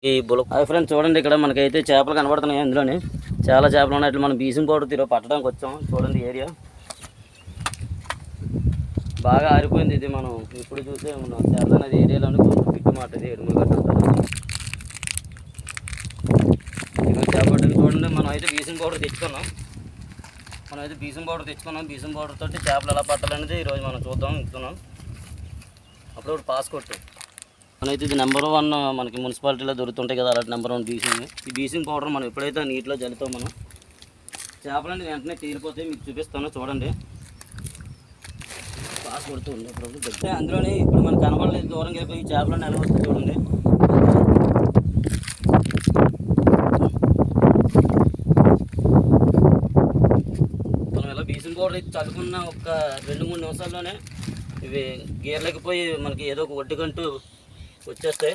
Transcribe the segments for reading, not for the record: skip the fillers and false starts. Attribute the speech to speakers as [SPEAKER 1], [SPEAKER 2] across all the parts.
[SPEAKER 1] ఈ hi friends, చూడండి ఇక్కడ మనకైతే చేపలు కనబడుతున్నాయి. అందులోని చాలా చేపలు ఉన్నాయి. మనం బీసింగ్ పౌడర్ తీరు పట్టడానికి వచ్చాం. చూడండి ఏరియా బాగా ఆరిపోయింది. ఇది మనం ఇప్పుడు చూస్తే మనం చేపలు అనేది ఏరియాలోని పిట్టు మాట ఇది ఎడుములు కట్టాలి. చేపట్టని చూడండి, మనం అయితే బీసింగ్ పౌడర్ తెచ్చుకున్నాం. బీసింగ్ పౌడర్ తోటి చేపలు ఎలా పట్టాలనేది ఈరోజు మనం చూద్దాం. ఇస్తున్నాం అప్పుడు పాస్ కొట్టు మనైతే ఇది నెంబర్ 1 మనకి మున్సిపాలిటీలో దొరుకుతుంటాయి కదా, అలాంటి నెంబర్ 1 బీసింగ్. ఈ బీసింగ్ పౌడర్ మనం ఎప్పుడైతే నీటిలో జల్లుతాం మనం చేపలన్నీ వెంటనే తీరిపోతే మీకు చూపిస్తాను. చూడండి పాస్ కొడుతూ ఉంది అప్పుడు గట్టే. అందులోనే ఇప్పుడు మనకు కనబడలేదు, దూరంగా వెళ్ళిపోయి ఈ చేపలన్నీ ఎలా వస్తుంది చూడండి. మనం ఇలా బీసింగ్ పౌడర్ అయితే చదువుకున్న ఒక 2-3 నిమిషాల్లోనే ఇవి గీర్లేకపోయి మనకి ఏదో ఒక ఒడ్డుకంటూ వచ్చేస్తాయి.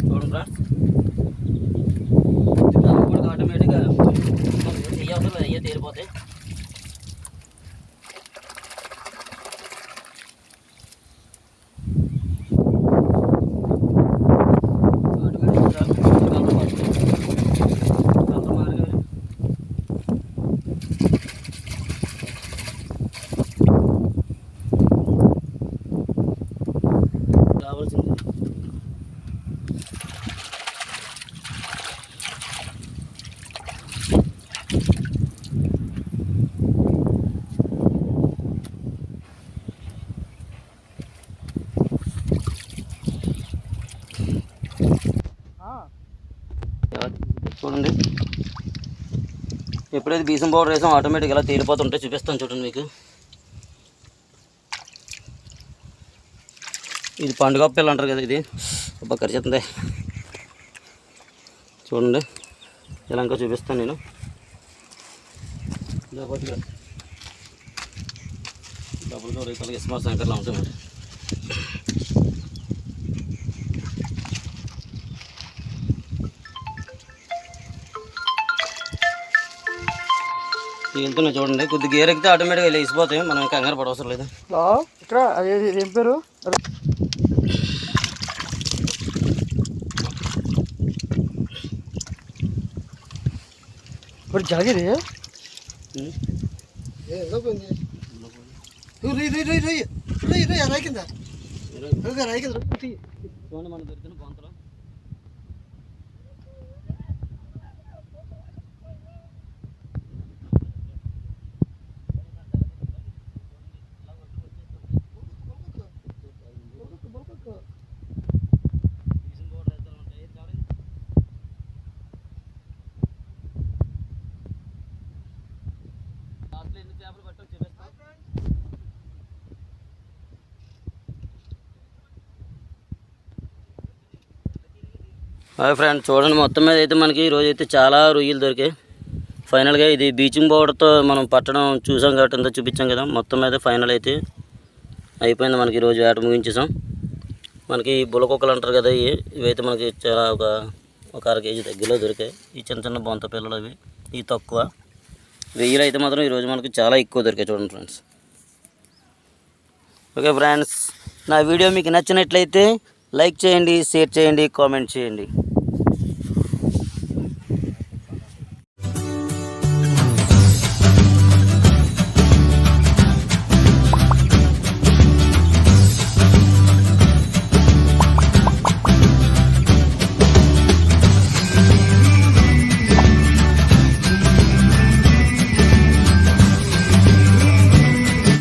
[SPEAKER 1] చూడండి ఫ్రెండ్స్, కూడా ఆటోమేటిక్గా తీయవసరం అయ్యే తీరిపోతాయి. చూడండి ఎప్పుడైతే బీసం పౌడర్ వేసాం ఆటోమేటిక్ ఇలా తేలిపోతుంటే చూపిస్తాను. చూడండి మీకు ఇది పండుగ పిల్ల అంటారు కదా, ఇది బాగా ఖర్చుతుంది. చూడండి ఇలా ఇంకా చూపిస్తాను నేను. డబ్బులు రైతులకి ఇస్మార్ శంకర్లా ఉంటుంది మరి. వెళ్తున్నాయి చూడండి, కొద్ది గేర్ ఎక్కితే ఆటోమేటిక్గా లేచిపోతాయి. మనం ఇంకా కంగారు పడవసరం లేదు.
[SPEAKER 2] ఇక్కడ ఏం పేరు ఇప్పుడు జాగిరి
[SPEAKER 1] చూడండి మనం దొరికిన పొంతలో హాయ్ ఫ్రెండ్, చూడండి మొత్తం మీద అయితే మనకి ఈరోజు అయితే చాలా రొయ్యలు దొరికాయి. ఫైనల్గా ఇది బీచింగ్ పౌడర్తో మనం పట్టడం చూసాం కాబట్టి అంతా చూపించాం కదా. మొత్తం మీద ఫైనల్ అయితే అయిపోయింది. మనకి ఈరోజు వేట ముగించేసాం. మనకి బులకొక్కలు అంటారు కదా, ఇవైతే మనకి చాలా ఒక 1/2 కేజీ దగ్గరలో దొరికాయి. ఈ చిన్న చిన్న బొంత పిల్లలు అవి ఇవి తక్కువ. రొయ్యలు అయితే మాత్రం ఈరోజు మనకి చాలా ఎక్కువ దొరికాయి. చూడండి ఫ్రెండ్స్. ఓకే ఫ్రెండ్స్, నా వీడియో మీకు నచ్చినట్లయితే లైక్ చేయండి, షేర్ చేయండి, కామెంట్ చేయండి.